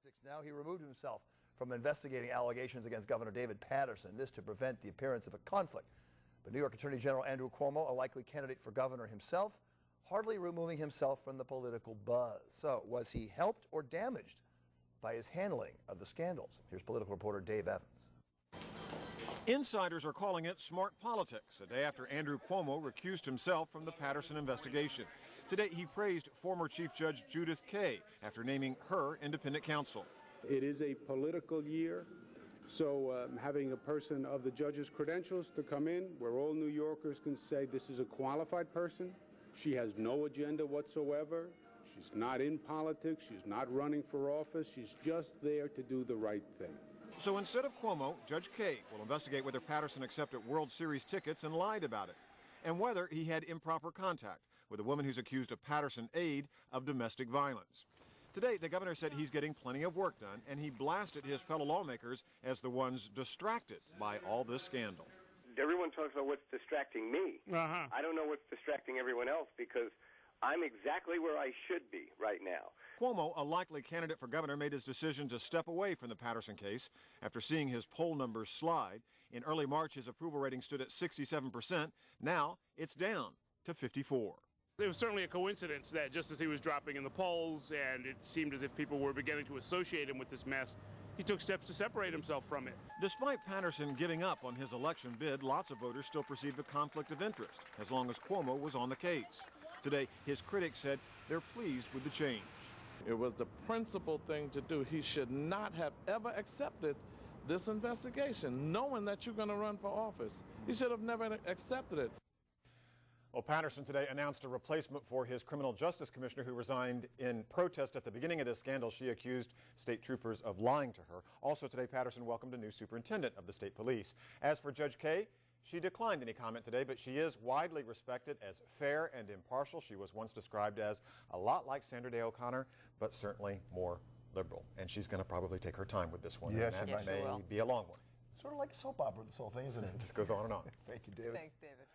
politics now. He removed himself from investigating allegations against Governor David Paterson, this to prevent the appearance of a conflict. But New York Attorney General Andrew Cuomo, a likely candidate for governor himself, hardly removing himself from the political buzz. So was he helped or damaged by his handling of the scandals? Here's political reporter Dave Evans. Insiders are calling it smart politics, a day after Andrew Cuomo recused himself from the Paterson investigation. Today, he praised former Chief Judge Judith Kaye after naming her independent counsel. It is a political year, so having a person of the judge's credentials to come in, where all New Yorkers can say this is a qualified person, she has no agenda whatsoever, she's not in politics, she's not running for office, she's just there to do the right thing. So instead of Cuomo, Judge Kaye will investigate whether Paterson accepted World Series tickets and lied about it, and whether he had improper contact with a woman who's accused of Paterson aid of domestic violence. Today, the governor said he's getting plenty of work done, and he blasted his fellow lawmakers as the ones distracted by all this scandal. Everyone talks about what's distracting me. I don't know what's distracting everyone else because I'm exactly where I should be right now. Cuomo, a likely candidate for governor, made his decision to step away from the Paterson case after seeing his poll numbers slide. In early March, his approval rating stood at 67%. Now it's down to 54%. It was certainly a coincidence that just as he was dropping in the polls and it seemed as if people were beginning to associate him with this mess, he took steps to separate himself from it. Despite Paterson giving up on his election bid, lots of voters still perceived a conflict of interest as long as Cuomo was on the case. Today, his critics said they're pleased with the change. It was the principal thing to do. He should not have ever accepted this investigation, knowing that you're going to run for office. He should have never accepted it. Well, Paterson today announced a replacement for his criminal justice commissioner who resigned in protest at the beginning of this scandal. She accused state troopers of lying to her. Also today, Paterson welcomed a new superintendent of the state police. As for Judge Kaye, she declined any comment today, but she is widely respected as fair and impartial. She was once described as a lot like Sandra Day O'Connor, but certainly more liberal. And she's going to probably take her time with this one. Yes, and she that may will. be a long one. Sort of like a soap opera, this whole thing, isn't it? It just goes on and on. Thank you, David. Thanks, David.